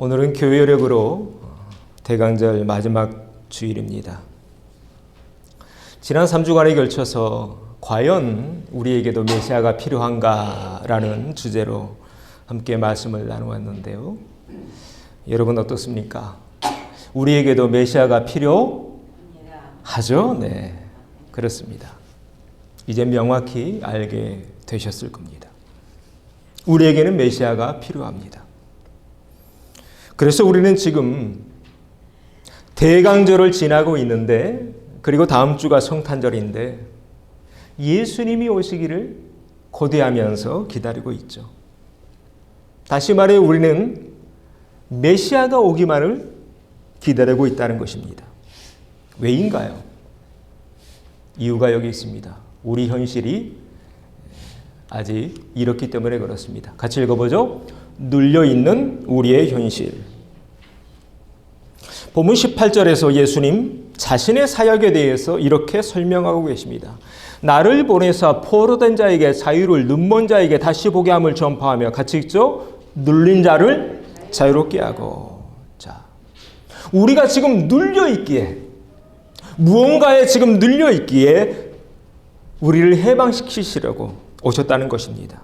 오늘은 교회 여력으로 대강절 마지막 주일입니다. 지난 3주간에 걸쳐서 과연 우리에게도 메시아가 필요한가라는 주제로 함께 말씀을 나누었는데요. 여러분 어떻습니까? 우리에게도 메시아가 필요하죠? 네, 그렇습니다. 이제 명확히 알게 되셨을 겁니다. 우리에게는 메시아가 필요합니다. 그래서 우리는 지금 대강절을 지나고 있는데, 그리고 다음 주가 성탄절인데 예수님이 오시기를 고대하면서 기다리고 있죠. 다시 말해 우리는 메시아가 오기만을 기다리고 있다는 것입니다. 왜인가요? 이유가 여기 있습니다. 우리 현실이 아직 이렇기 때문에 그렇습니다. 같이 읽어보죠. 눌려있는 우리의 현실. 본문 18절에서 예수님 자신의 사역에 대해서 이렇게 설명하고 계십니다. 나를 보내사 포로된 자에게 자유를, 눈먼 자에게 다시 보게 함을 전파하며, 같이 읽죠. 눌린 자를 자유롭게 하고. 자, 우리가 지금 눌려있기에, 무언가에 지금 눌려있기에 우리를 해방시키시려고 오셨다는 것입니다.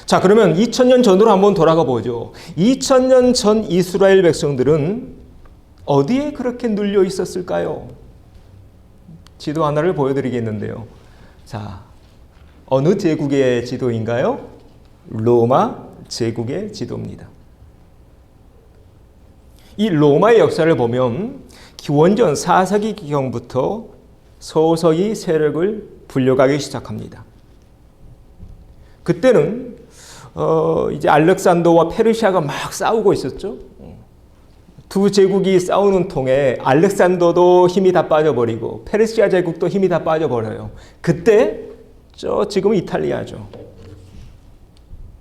자, 그러면 2000년 전으로 한번 돌아가 보죠. 2000년 전 이스라엘 백성들은 어디에 그렇게 눌려 있었을까요? 지도 하나를 보여드리겠는데요. 자, 어느 제국의 지도인가요? 로마 제국의 지도입니다. 이 로마의 역사를 보면 기원전 4세기 기경부터 서서히 세력을 불려가기 시작합니다. 그때는 이제 알렉산더와 페르시아가 막 싸우고 있었죠. 두 제국이 싸우는 통에 알렉산더도 힘이 다 빠져버리고 페르시아 제국도 힘이 다 빠져버려요. 그때 지금은 이탈리아죠.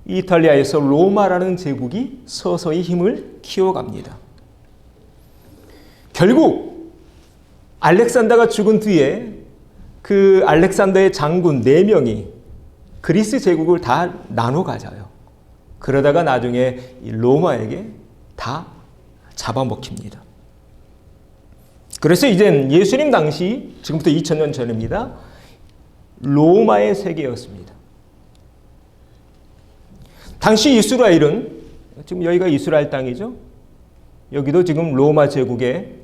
이탈리아에서 로마라는 제국이 서서히 힘을 키워갑니다. 결국 알렉산더가 죽은 뒤에 그 알렉산더의 장군 4명이 그리스 제국을 다 나눠 가져요. 그러다가 나중에 로마에게 다 잡아먹힙니다. 그래서 이젠 예수님 당시, 지금부터 2000년 전입니다, 로마의 세계였습니다. 당시 이스라엘은, 지금 여기가 이스라엘 땅이죠. 여기도 지금 로마 제국에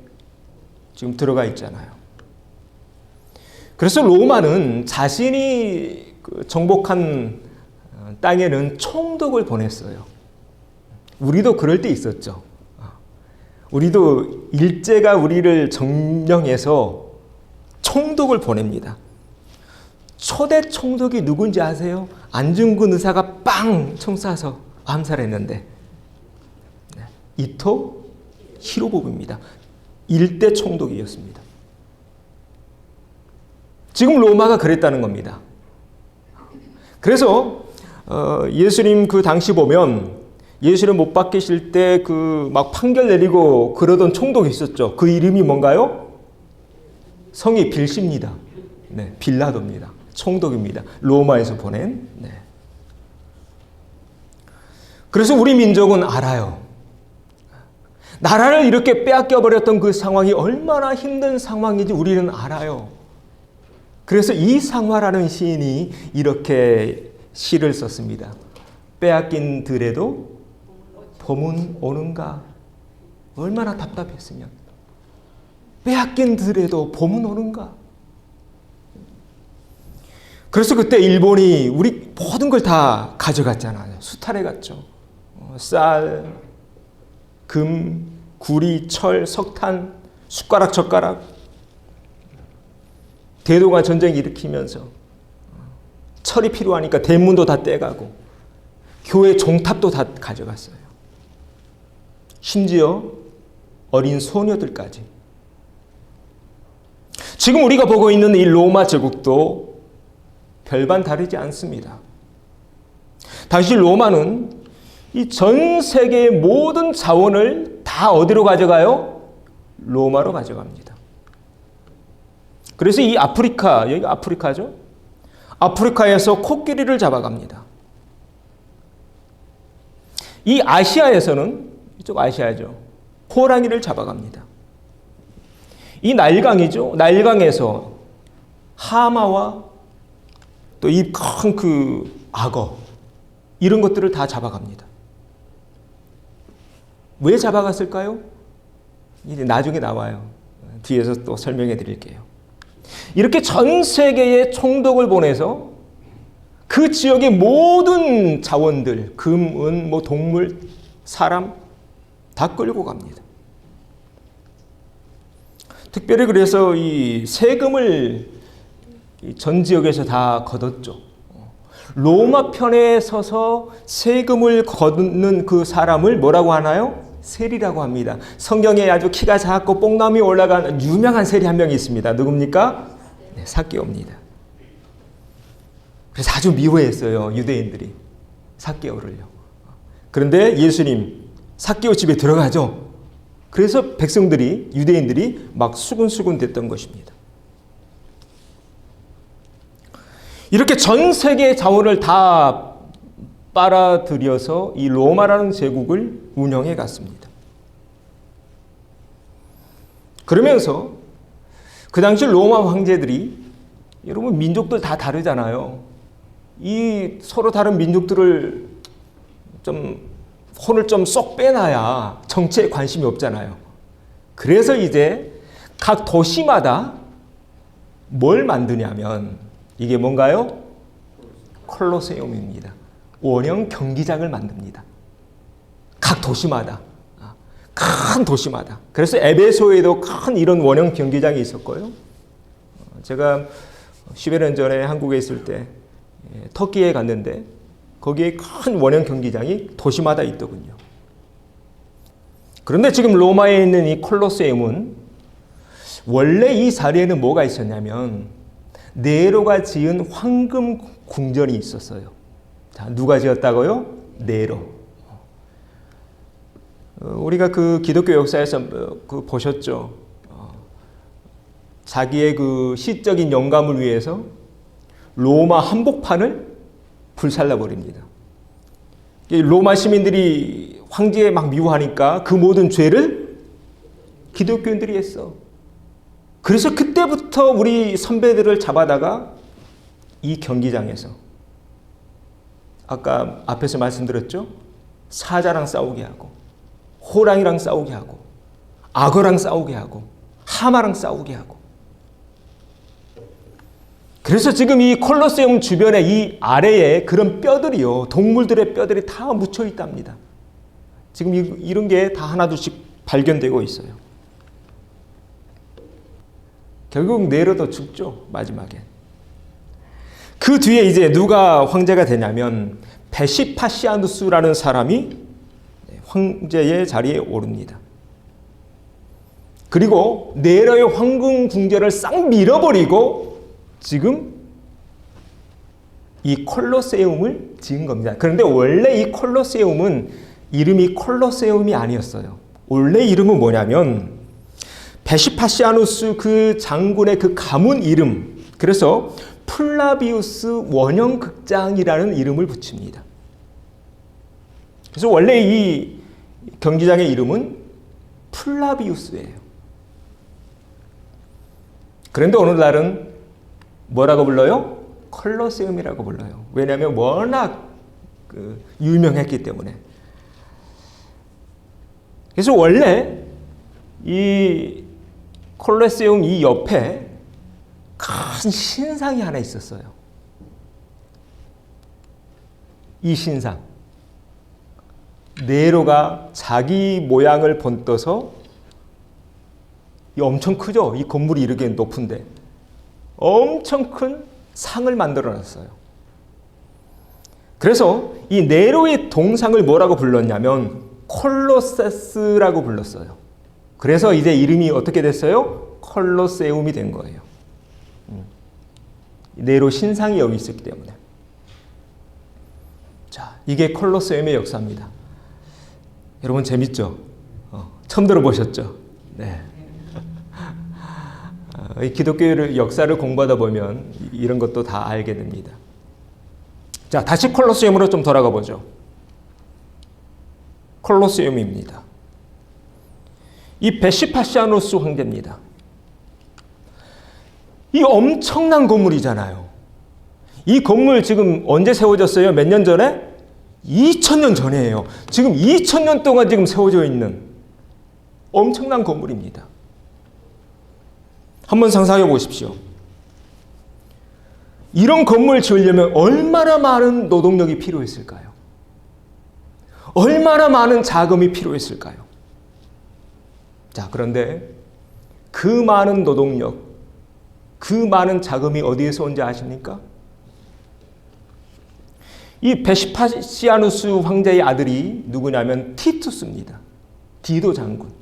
지금 들어가 있잖아요. 그래서 로마는 자신이 정복한 땅에는 총독을 보냈어요. 우리도 그럴 때 있었죠. 우리도 일제가 우리를 점령해서 총독을 보냅니다. 초대 총독이 누군지 아세요? 안중근 의사가 빵 총 쏴서 암살했는데, 이토 히로부미입니다. 일대 총독이었습니다. 지금 로마가 그랬다는 겁니다. 그래서 예수님 그 당시 보면 예수님 못 박히실 때 그 막 판결 내리고 그러던 총독이 있었죠. 그 이름이 뭔가요? 성이 빌시입니다. 네, 빌라도입니다. 총독입니다. 로마에서 보낸. 네. 그래서 우리 민족은 알아요. 나라를 이렇게 빼앗겨 버렸던 그 상황이 얼마나 힘든 상황인지 우리는 알아요. 그래서 이상화라는 시인이 이렇게 시를 썼습니다. 빼앗긴 들에도 봄은 오는가. 얼마나 답답했으면. 빼앗긴 들에도 봄은 오는가. 그래서 그때 일본이 우리 모든 걸 다 가져갔잖아요. 수탈해 갔죠. 쌀, 금, 구리, 철, 석탄, 숟가락, 젓가락. 대동아 전쟁 일으키면서 철이 필요하니까 대문도 다 떼가고 교회 종탑도 다 가져갔어요. 심지어 어린 소녀들까지. 지금 우리가 보고 있는 이 로마 제국도 별반 다르지 않습니다. 당시 로마는 이 전 세계의 모든 자원을 다 어디로 가져가요? 로마로 가져갑니다. 그래서 이 아프리카, 여기가 아프리카죠? 아프리카에서 코끼리를 잡아갑니다. 이 아시아에서는, 이쪽 아시아죠, 호랑이를 잡아갑니다. 이 나일강이죠. 나일강에서 하마와 또 이 큰 그 악어, 이런 것들을 다 잡아갑니다. 왜 잡아갔을까요? 이제 나중에 나와요. 뒤에서 또 설명해 드릴게요. 이렇게 전 세계에 총독을 보내서 그 지역의 모든 자원들, 금, 은, 뭐 동물, 사람 다 끌고 갑니다. 특별히 그래서 이 세금을 전 지역에서 다 걷었죠. 로마 편에 서서 세금을 걷는 그 사람을 뭐라고 하나요? 세리라고 합니다. 성경에 아주 키가 작고 뽕남이 올라간 유명한 세리 한 명이 있습니다. 누굽니까? 네, 삭개오입니다. 그래서 아주 미워했어요, 유대인들이 삭개오를요. 그런데 예수님 삭개오 집에 들어가죠. 그래서 백성들이, 유대인들이 막 수군수군 됐던 것입니다. 이렇게 전 세계의 자원을 다 빨아들여서 이 로마라는 제국을 운영해 갔습니다. 그러면서 그 당시 로마 황제들이, 여러분 민족들 다 다르잖아요. 이 서로 다른 민족들을 혼을 좀 쏙 빼놔야 정치에 관심이 없잖아요. 그래서 이제 각 도시마다 뭘 만드냐면, 이게 뭔가요? 콜로세움입니다. 원형 경기장을 만듭니다. 각 도시마다, 큰 도시마다. 그래서 에베소에도 큰 이런 원형 경기장이 있었고요. 제가 10여 년 전에 한국에 있을 때 터키에 갔는데 거기에 큰 원형 경기장이 도시마다 있더군요. 그런데 지금 로마에 있는 이 콜로세움은 원래 이 자리에는 뭐가 있었냐면 네로가 지은 황금 궁전이 있었어요. 자, 누가 지었다고요? 네로. 우리가 그 기독교 역사에서 그 보셨죠. 자기의 그 시적인 영감을 위해서 로마 한복판을 불살라 버립니다. 로마 시민들이 황제에 막 미워하니까 그 모든 죄를 기독교인들이 했어. 그래서 그때부터 우리 선배들을 잡아다가 이 경기장에서, 아까 앞에서 말씀드렸죠? 사자랑 싸우게 하고, 호랑이랑 싸우게 하고, 악어랑 싸우게 하고, 하마랑 싸우게 하고. 그래서 지금 이 콜로세움 주변에 이 아래에 그런 뼈들이요, 동물들의 뼈들이 다 묻혀 있답니다. 지금 이런 게 다 하나둘씩 발견되고 있어요. 결국 네로도 죽죠, 마지막에. 그 뒤에 이제 누가 황제가 되냐면 베시파시아누스라는 사람이 황제의 자리에 오릅니다. 그리고 네로의 황금 궁전을 싹 밀어버리고 지금 이 콜로세움을 지은 겁니다. 그런데 원래 이 콜로세움은 이름이 콜로세움이 아니었어요. 원래 이름은 뭐냐면 베시파시아누스 그 장군의 그 가문 이름, 그래서 플라비우스 원형극장이라는 이름을 붙입니다. 그래서 원래 이 경기장의 이름은 플라비우스예요. 그런데 오늘날은 뭐라고 불러요? 콜로세움이라고 불러요. 왜냐하면 워낙 유명했기 때문에. 그래서 원래 이 콜로세움 이 옆에 큰 신상이 하나 있었어요. 이 신상, 네로가 자기 모양을 번떠서, 엄청 크죠? 이 건물이 이렇게 높은데 엄청 큰 상을 만들어 놨어요. 그래서 이 네로의 동상을 뭐라고 불렀냐면 콜로세스라고 불렀어요. 그래서 이제 이름이 어떻게 됐어요? 콜로세움이 된 거예요. 네로 신상이 여기 있었기 때문에. 자, 이게 콜로세움의 역사입니다. 여러분 재밌죠? 처음 들어보셨죠? 네. 기독교의 역사를 공부하다 보면 이런 것도 다 알게 됩니다. 자, 다시 콜로세움으로 좀 돌아가 보죠. 콜로세움입니다. 이 베시파시아누스 황제입니다. 이 엄청난 건물이잖아요. 이 건물 지금 언제 세워졌어요? 몇 년 전에? 2000년 전이에요. 지금 2000년 동안 지금 세워져 있는 엄청난 건물입니다. 한번 상상해 보십시오. 이런 건물 지으려면 얼마나 많은 노동력이 필요했을까요? 얼마나 많은 자금이 필요했을까요? 자, 그런데 그 많은 노동력, 그 많은 자금이 어디에서 온지 아십니까? 이 베시파시아누스 황제의 아들이 누구냐면 티투스입니다. 디도 장군.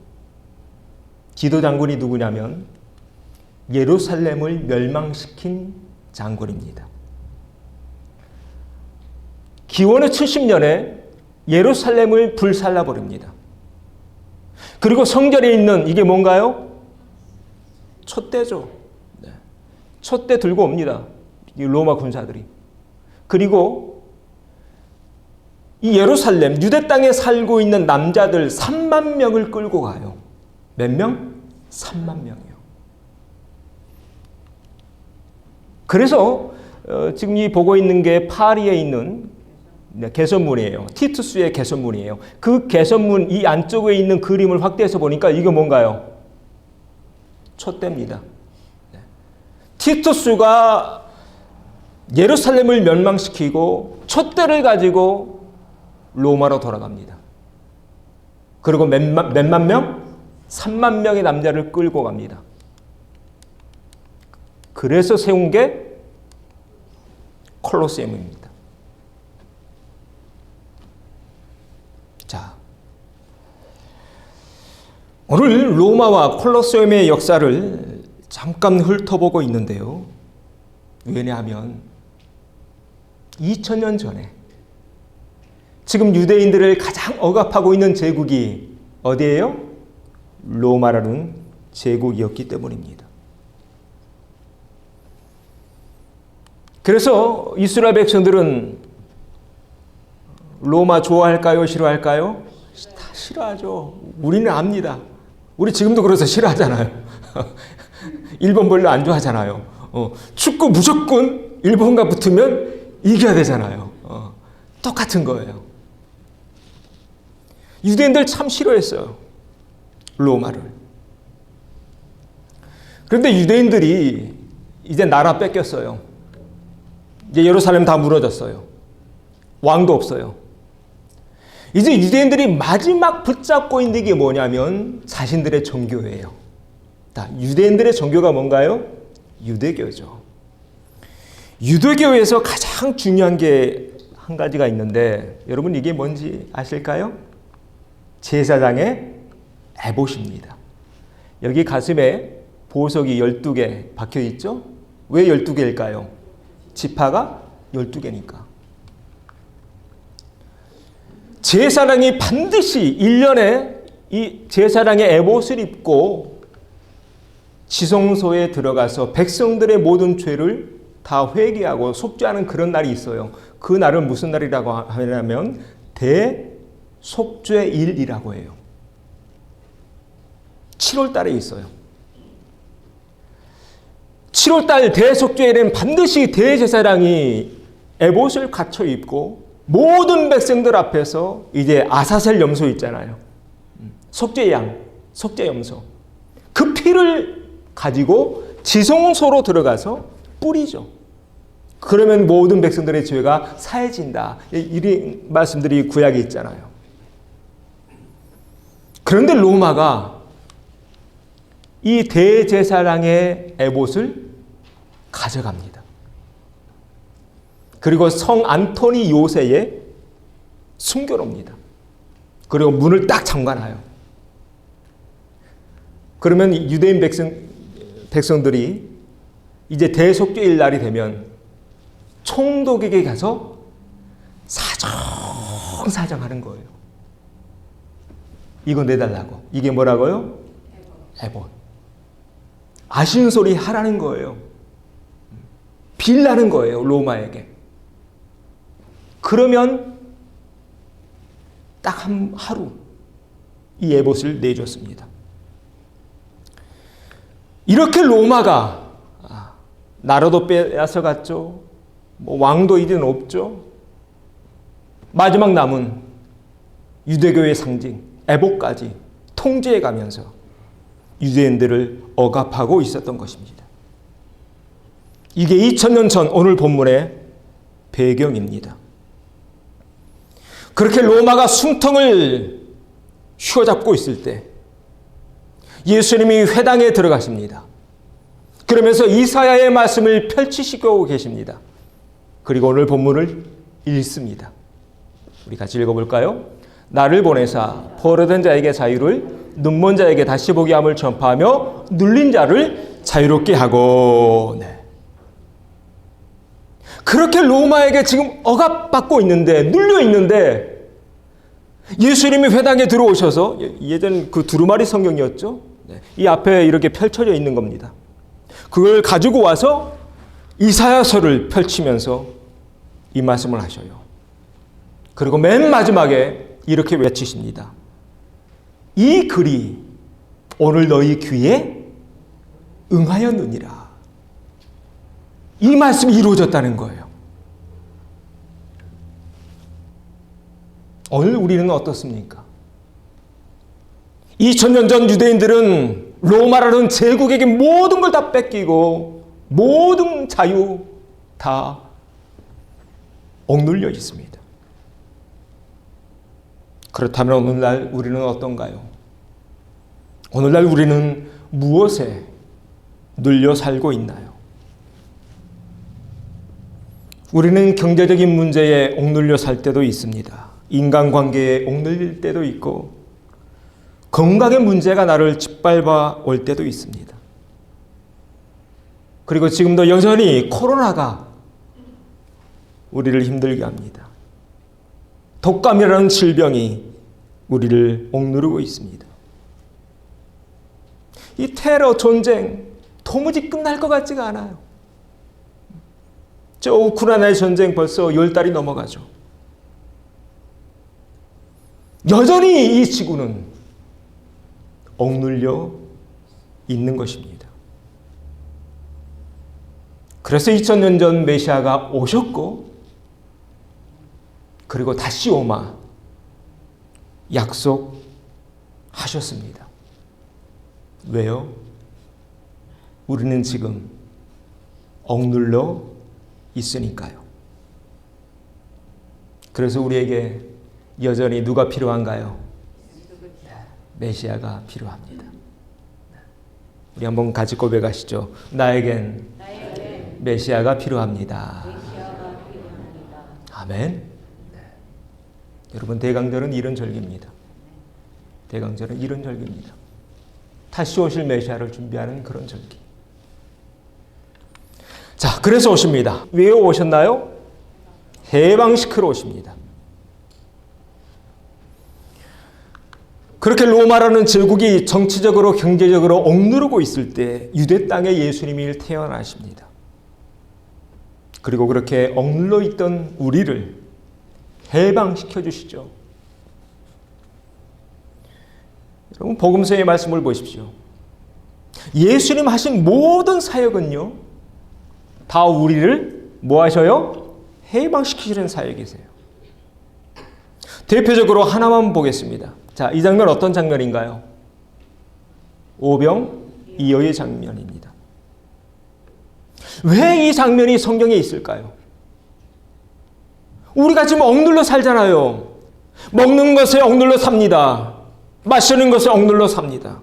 디도 장군이 누구냐면 예루살렘을 멸망시킨 장군입니다. 기원후 70년에 예루살렘을 불살라버립니다. 그리고 성전에 있는 이게 뭔가요? 촛대죠. 네. 촛대 들고 옵니다. 이 로마 군사들이. 그리고 이 예루살렘, 유대 땅에 살고 있는 남자들 3만 명을 끌고 가요. 몇 명? 3만 명이요. 그래서 지금 이 보고 있는 게 파리에 있는 개선문이에요. 티투스의 개선문이에요. 그 개선문 이 안쪽에 있는 그림을 확대해서 보니까 이게 뭔가요? 촛대입니다. 티투스가 예루살렘을 멸망시키고 촛대를 가지고 로마로 돌아갑니다. 그리고 몇만 명? 3만 명의 남자를 끌고 갑니다. 그래서 세운 게 콜로세움입니다. 자, 오늘 로마와 콜로세움의 역사를 잠깐 훑어보고 있는데요. 왜냐하면 2000년 전에 지금 유대인들을 가장 억압하고 있는 제국이 어디예요? 로마라는 제국이었기 때문입니다. 그래서 이스라엘 백성들은 로마 좋아할까요? 싫어할까요? 다 싫어하죠. 우리는 압니다. 우리 지금도 그래서 싫어하잖아요. 일본 별로 안 좋아하잖아요. 축구 무조건 일본과 붙으면 이겨야 되잖아요. 똑같은 거예요. 유대인들 참 싫어했어요. 로마를. 그런데 유대인들이 이제 나라 뺏겼어요. 이제 예루살렘 다 무너졌어요. 왕도 없어요. 이제 유대인들이 마지막 붙잡고 있는 게 뭐냐면 자신들의 종교예요. 유대인들의 종교가 뭔가요? 유대교죠. 유대교에서 가장 중요한 게 한 가지가 있는데 여러분 이게 뭔지 아실까요? 제사장의 에봇입니다. 여기 가슴에 보석이 12개 박혀 있죠? 왜 12개일까요? 지파가 12개니까. 제사장이 반드시 1년에 이 제사장의 에봇을 입고 지성소에 들어가서 백성들의 모든 죄를 다 회개하고 속죄하는 그런 날이 있어요. 그 날은 무슨 날이라고 하냐면 대속죄일이라고 해요. 7월 달에 있어요. 7월 달 대속죄일에는 반드시 대제사장이 에봇을 갖춰 입고 모든 백성들 앞에서 이제 아사셀 염소 있잖아요. 속죄양, 속죄염소. 그 피를 가지고 지성소로 들어가서 뿌리죠. 그러면 모든 백성들의 죄가 사해진다. 이런 말씀들이 구약에 있잖아요. 그런데 로마가 이 대제사장의 에봇을 가져갑니다. 그리고 성 안토니 요새에 숨겨놓습니다. 그리고 문을 딱 잠가놔요. 그러면 유대인 백성들이 이제 대속죄일 날이 되면 총독에게 가서 사정하는 거예요. 이거 내달라고. 이게 뭐라고요? 에봇. 아쉬운 소리 하라는 거예요. 빌라는 거예요. 로마에게. 그러면 딱 한 하루 이 에봇을 내줬습니다. 이렇게 로마가 나라도 빼앗아갔죠. 왕도 이제는 없죠. 마지막 남은 유대교의 상징 에봇까지 통제해가면서 유대인들을 억압하고 있었던 것입니다. 이게 2000년 전 오늘 본문의 배경입니다. 그렇게 로마가 숨통을 휘어잡고 있을 때 예수님이 회당에 들어가십니다. 그러면서 이사야의 말씀을 펼치시고 계십니다. 그리고 오늘 본문을 읽습니다. 우리 같이 읽어볼까요? 나를 보내사 포로된 자에게 자유를, 눈먼 자에게 다시 보게 함을 전파하며 눌린 자를 자유롭게 하고. 네. 그렇게 로마에게 지금 억압받고 있는데, 눌려 있는데 예수님이 회당에 들어오셔서, 예전 그 두루마리 성경이었죠. 이 앞에 이렇게 펼쳐져 있는 겁니다. 그걸 가지고 와서 이사야서를 펼치면서 이 말씀을 하셔요. 그리고 맨 마지막에 이렇게 외치십니다. 이 글이 오늘 너희 귀에 응하였느니라. 이 말씀이 이루어졌다는 거예요. 오늘 우리는 어떻습니까? 2000년 전 유대인들은 로마라는 제국에게 모든 걸 다 뺏기고 모든 자유 다 억눌려 있습니다. 그렇다면 오늘날 우리는 어떤가요? 오늘날 우리는 무엇에 눌려 살고 있나요? 우리는 경제적인 문제에 억눌려 살 때도 있습니다. 인간관계에 억눌릴 때도 있고 건강의 문제가 나를 짓밟아 올 때도 있습니다. 그리고 지금도 여전히 코로나가 우리를 힘들게 합니다. 독감이라는 질병이 우리를 억누르고 있습니다. 이 테러 전쟁 도무지 끝날 것 같지가 않아요. 저 우크라이나의 전쟁 벌써 10달이 넘어가죠. 여전히 이 지구는 억눌려 있는 것입니다. 그래서 2000년 전 메시아가 오셨고 그리고 다시 오마 약속하셨습니다. 왜요? 우리는 지금 억눌러 있으니까요. 그래서 우리에게 여전히 누가 필요한가요? 메시아가 필요합니다. 우리 한번 같이 고백하시죠. 나에겐 메시아가 필요합니다. 아멘. 네. 여러분, 대강절은 이런 절기입니다. 대강절은 이런 절기입니다. 다시 오실 메시아를 준비하는 그런 절기. 자, 그래서 오십니다. 왜 오셨나요? 해방시키러 오십니다. 그렇게 로마라는 제국이 정치적으로 경제적으로 억누르고 있을 때 유대 땅에 예수님이 태어나십니다. 그리고 그렇게 억눌러 있던 우리를 해방시켜 주시죠. 여러분, 복음서의 말씀을 보십시오. 예수님 하신 모든 사역은요, 다 우리를 뭐 하셔요? 해방시키시는 사역이세요. 대표적으로 하나만 보겠습니다. 자, 이 장면 어떤 장면인가요? 오병이어의 장면입니다. 왜 이 장면이 성경에 있을까요? 우리가 지금 억눌러 살잖아요. 먹는 것에 억눌러 삽니다. 마시는 것에 억눌러 삽니다.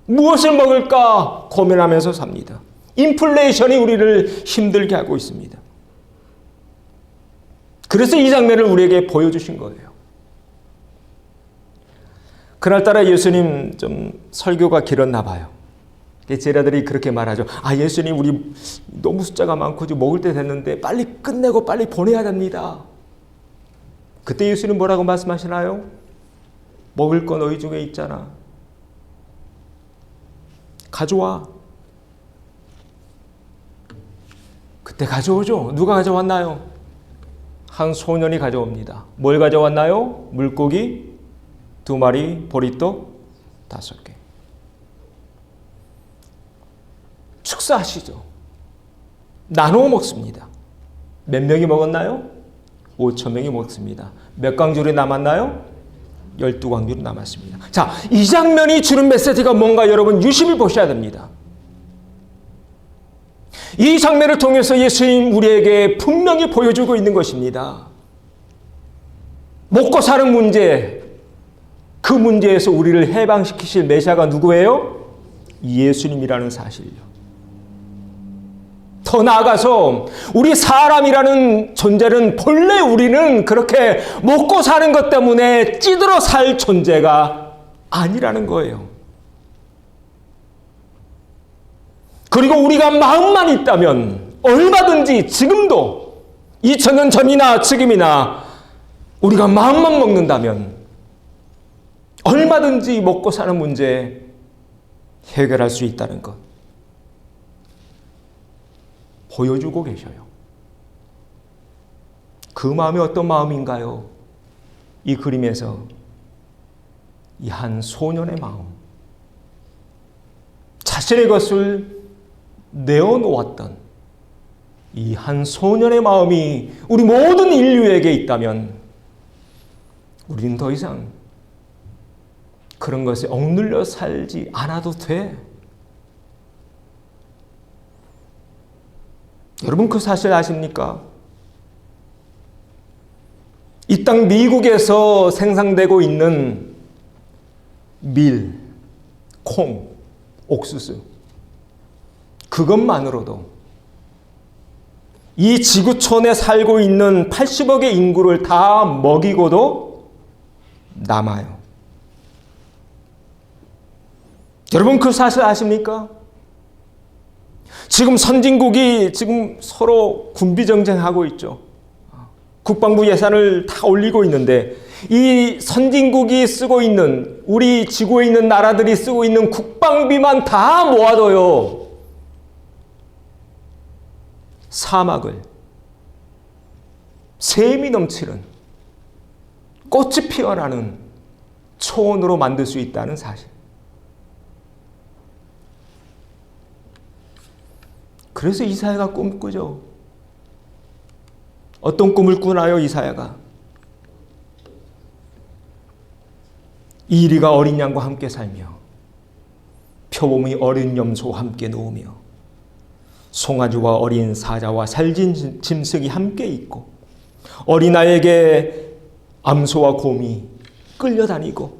무엇을 먹을까 고민하면서 삽니다. 인플레이션이 우리를 힘들게 하고 있습니다. 그래서 이 장면을 우리에게 보여주신 거예요. 그날따라 예수님 좀 설교가 길었나 봐요. 제자들이 그렇게 말하죠. 예수님, 우리 너무 숫자가 많고 지금 먹을 때 됐는데 빨리 끝내고 빨리 보내야 됩니다. 그때 예수님 뭐라고 말씀하시나요? 먹을 거 너희 중에 있잖아. 가져와. 그때 가져오죠. 누가 가져왔나요? 한 소년이 가져옵니다. 뭘 가져왔나요? 물고기 2마리, 보리떡 5개. 축사하시죠. 나누어 먹습니다. 몇 명이 먹었나요? 5,000명이 먹습니다. 몇 광줄이 남았나요? 12광줄이 남았습니다. 자, 이 장면이 주는 메시지가 뭔가 여러분 유심히 보셔야 됩니다. 이 장면을 통해서 예수님 우리에게 분명히 보여주고 있는 것입니다. 먹고 사는 문제, 그 문제에서 우리를 해방시키실 메시아가 누구예요? 예수님이라는 사실이요. 더 나아가서 우리 사람이라는 존재는 본래 우리는 그렇게 먹고 사는 것 때문에 찌들어 살 존재가 아니라는 거예요. 그리고 우리가 마음만 있다면 얼마든지 지금도 2000년 전이나 지금이나 우리가 마음만 먹는다면 얼마든지 먹고 사는 문제 해결할 수 있다는 것 보여주고 계셔요. 그 마음이 어떤 마음인가요? 이 그림에서 이 한 소년의 마음, 자신의 것을 내어놓았던 이 한 소년의 마음이 우리 모든 인류에게 있다면 우리는 더 이상 그런 것에 억눌려 살지 않아도 돼. 여러분 그 사실 아십니까? 이 땅 미국에서 생산되고 있는 밀, 콩, 옥수수 그것만으로도 이 지구촌에 살고 있는 80억의 인구를 다 먹이고도 남아요. 여러분 그 사실 아십니까? 지금 선진국이 지금 서로 군비 정쟁하고 있죠. 국방부 예산을 다 올리고 있는데 이 선진국이 쓰고 있는 우리 지구에 있는 나라들이 쓰고 있는 국방비만 다 모아둬요. 사막을 샘이 넘치는 꽃이 피어나는 초원으로 만들 수 있다는 사실. 그래서 이사야가 꿈꾸죠. 어떤 꿈을 꾸나요, 이사야가? 이리가 어린 양과 함께 살며 표범이 어린 염소와 함께 놓으며 송아지와 어린 사자와 살진 짐승이 함께 있고 어린아이에게 암소와 곰이 끌려다니고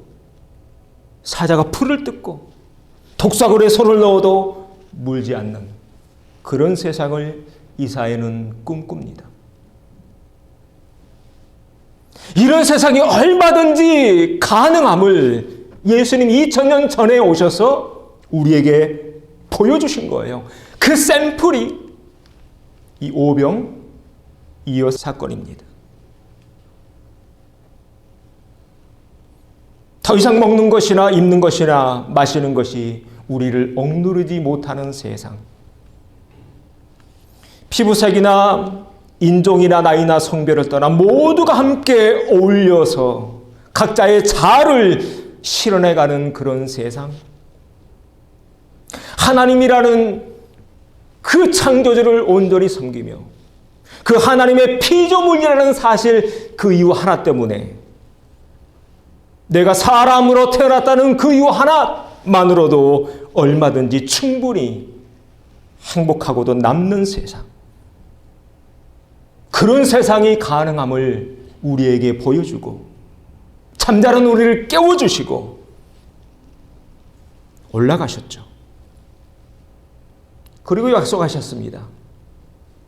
사자가 풀을 뜯고 독사굴에 손을 넣어도 물지 않는 그런 세상을 이사야는 꿈꿉니다. 이런 세상이 얼마든지 가능함을 예수님 2000년 전에 오셔서 우리에게 보여주신 거예요. 그 샘플이 이 오병이어 사건입니다. 더 이상 먹는 것이나 입는 것이나 마시는 것이 우리를 억누르지 못하는 세상. 피부색이나 인종이나 나이나 성별을 떠나 모두가 함께 어울려서 각자의 자아를 실현해가는 그런 세상. 하나님이라는 그 창조주를 온전히 섬기며 그 하나님의 피조물이라는 사실 그 이유 하나 때문에 내가 사람으로 태어났다는 그 이유 하나만으로도 얼마든지 충분히 행복하고도 남는 세상. 그런 세상이 가능함을 우리에게 보여주고 잠자는 우리를 깨워주시고 올라가셨죠. 그리고 약속하셨습니다.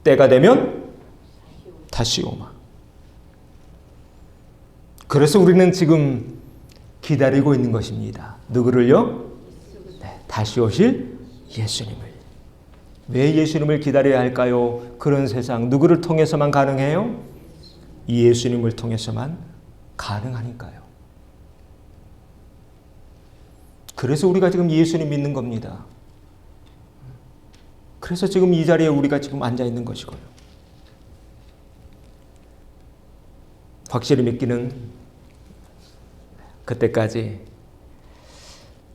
때가 되면 다시 오마. 그래서 우리는 지금 기다리고 있는 것입니다. 누구를요? 네, 다시 오실 예수님을. 왜 예수님을 기다려야 할까요? 그런 세상 누구를 통해서만 가능해요? 예수님을 통해서만 가능하니까요. 그래서 우리가 지금 예수님 믿는 겁니다. 그래서 지금 이 자리에 우리가 지금 앉아 있는 것이고요. 확실히 믿기는 그때까지,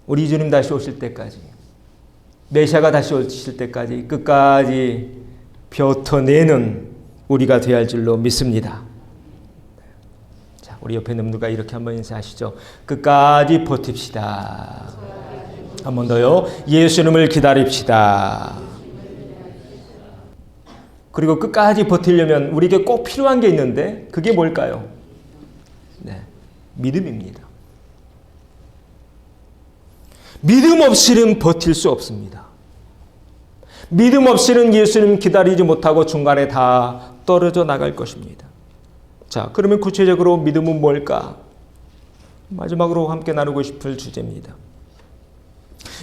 우리 주님 다시 오실 때까지, 메시아가 다시 오실 때까지 끝까지 버텨내는 우리가 되어야 할 줄로 믿습니다. 자, 우리 옆에 있는 분들과 이렇게 한번 인사하시죠. 끝까지 버팁시다. 한 번 더요. 예수님을 기다립시다. 그리고 끝까지 버티려면 우리에게 꼭 필요한 게 있는데 그게 뭘까요? 네, 믿음입니다. 믿음 없이는 버틸 수 없습니다. 믿음 없이는 예수님 기다리지 못하고 중간에 다 떨어져 나갈 것입니다. 자, 그러면 구체적으로 믿음은 뭘까? 마지막으로 함께 나누고 싶을 주제입니다.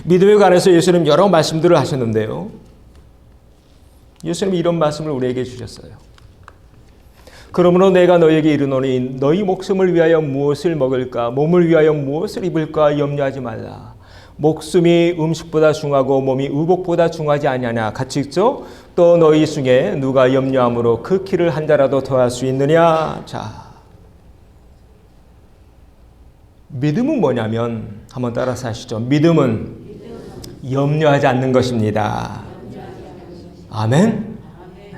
믿음에 관해서 예수님 여러 말씀들을 하셨는데요. 예수님이 이런 말씀을 우리에게 주셨어요. 그러므로 내가 너에게 이르노니 너희 목숨을 위하여 무엇을 먹을까? 몸을 위하여 무엇을 입을까? 염려하지 말라. 목숨이 음식보다 중하고 몸이 의복보다 중하지 아니하냐. 같이 읽죠? 또 너희 중에 누가 염려함으로 그 키를 한 자라도 더할 수 있느냐. 자, 믿음은 뭐냐면 한번 따라서 하시죠. 믿음은 염려하지 않는 것입니다. 아멘. 네.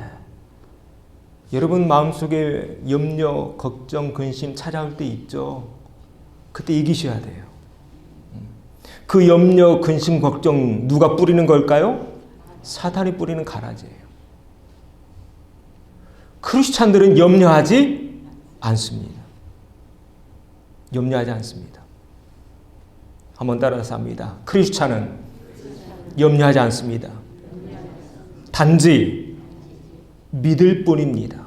여러분 마음속에 염려, 걱정, 근심 찾아올 때 있죠. 그때 이기셔야 돼요. 그 염려, 근심, 걱정 누가 뿌리는 걸까요? 사탄이 뿌리는 가라지예요. 크리스찬들은 염려하지 않습니다. 염려하지 않습니다. 한번 따라서 합니다. 크리스찬은 염려하지 않습니다. 단지 믿을 뿐입니다.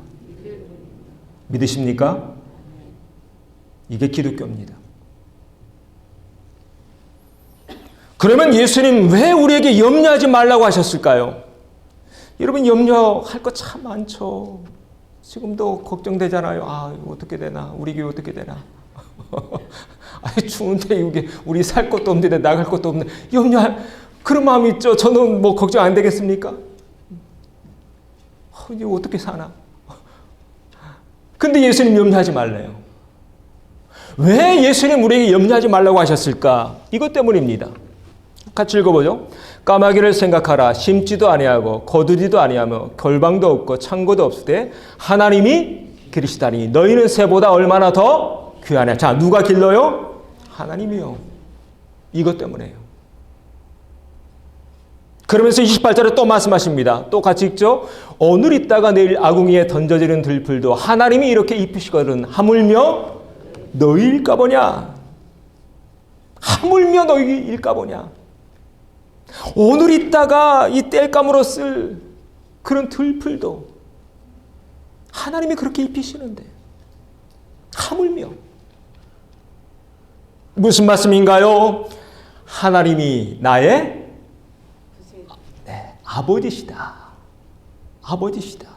믿으십니까? 이게 기독교입니다. 그러면 예수님 왜 우리에게 염려하지 말라고 하셨을까요? 여러분 염려할 거 참 많죠. 지금도 걱정되잖아요. 아, 이거 어떻게 되나? 우리 교회 어떻게 되나? 아니, 추운데 이게 우리 살 것도 없는데 나갈 것도 없는데 염려할 그런 마음이 있죠. 저는 뭐 걱정 안 되겠습니까? 이거 어떻게 사나? 근데 예수님 염려하지 말래요. 왜 예수님 우리에게 염려하지 말라고 하셨을까? 이것 때문입니다. 같이 읽어보죠. 까마귀를 생각하라. 심지도 아니하고 거두지도 아니하며 결방도 없고 창고도 없을 때 하나님이 기르시다니 너희는 새보다 얼마나 더 귀하냐. 자, 누가 길러요? 하나님이요. 이것 때문에요. 그러면서 28절에 또 말씀하십니다. 또 같이 읽죠. 오늘 있다가 내일 아궁이에 던져지는 들풀도 하나님이 이렇게 입히시거든 하물며 너희일까 보냐. 하물며 너희일까 보냐. 오늘 있다가 이 땔감으로 쓸 그런 들풀도 하나님이 그렇게 입히시는데 하물며 무슨 말씀인가요? 하나님이 나의 아버지시다. 아버지시다.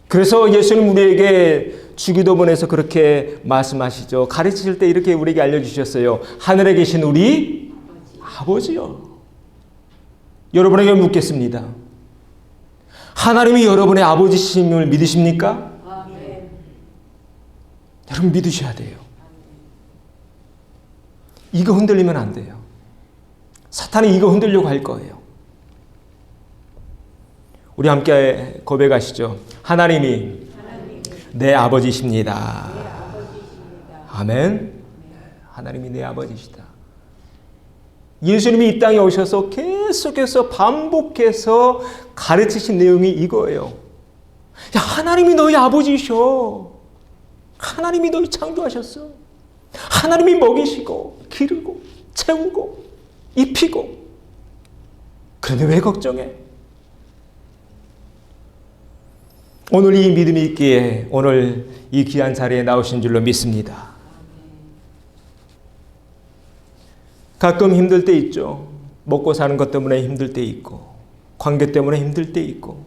그래서 예수님 우리에게 주기도문에서 그렇게 말씀하시죠. 가르치실 때 이렇게 우리에게 알려주셨어요. 하늘에 계신 우리 아버지요. 여러분에게 묻겠습니다. 하나님이 여러분의 아버지심을 믿으십니까? 네. 여러분 믿으셔야 돼요. 이거 흔들리면 안 돼요. 사탄이 이거 흔들려고 할 거예요. 우리 함께 고백하시죠. 하나님이 내 아버지십니다. 아멘. 하나님이 내 아버지시다. 예수님이 이 땅에 오셔서 계속해서 반복해서 가르치신 내용이 이거예요. 야, 하나님이 너희 아버지셔. 하나님이 너희 창조하셨어. 하나님이 먹이시고 기르고 채우고 입히고. 그런데 왜 걱정해? 오늘 이 믿음이 있기에 오늘 이 귀한 자리에 나오신 줄로 믿습니다. 가끔 힘들 때 있죠. 먹고 사는 것 때문에 힘들 때 있고 관계 때문에 힘들 때 있고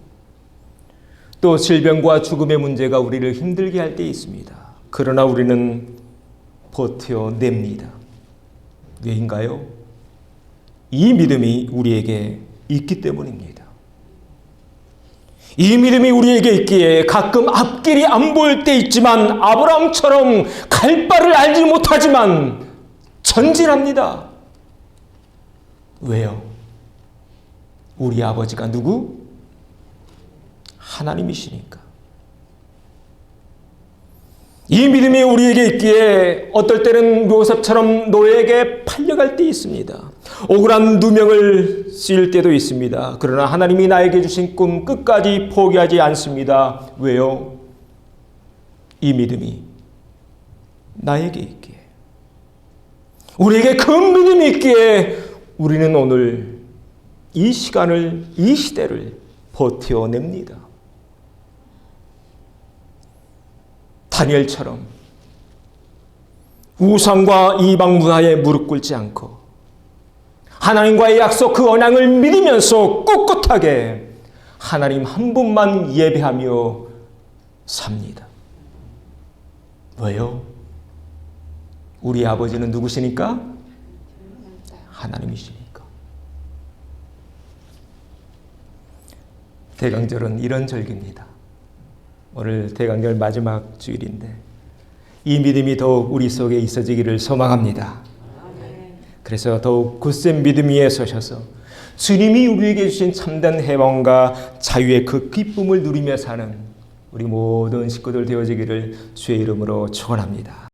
또 질병과 죽음의 문제가 우리를 힘들게 할 때 있습니다. 그러나 우리는 버텨냅니다. 왜인가요? 이 믿음이 우리에게 있기 때문입니다. 이 믿음이 우리에게 있기에 가끔 앞길이 안 보일 때 있지만 아브라함처럼 갈 바를 알지 못하지만 전진합니다. 왜요? 우리 아버지가 누구? 하나님이시니까. 이 믿음이 우리에게 있기에 어떨 때는 요셉처럼 노예에게 팔려갈 때 있습니다. 억울한 누명을 쓰일 때도 있습니다. 그러나 하나님이 나에게 주신 꿈 끝까지 포기하지 않습니다. 왜요? 이 믿음이 나에게 있기에, 우리에게 큰 믿음이 있기에 우리는 오늘 이 시간을, 이 시대를 버텨냅니다. 다니엘처럼 우상과 이방 문화에 무릎 꿇지 않고 하나님과의 약속 그 언약을 믿으면서 꿋꿋하게 하나님 한 분만 예배하며 삽니다. 왜요? 우리 아버지는 누구시니까? 하나님이시니까. 대강절은 이런 절기입니다. 오늘 대강절 마지막 주일인데 이 믿음이 더욱 우리 속에 있어지기를 소망합니다. 그래서 더욱 굳센 믿음 위에 서셔서 주님이 우리에게 주신 참된 해방과 자유의 그 기쁨을 누리며 사는 우리 모든 식구들 되어지기를 주의 이름으로 축원합니다.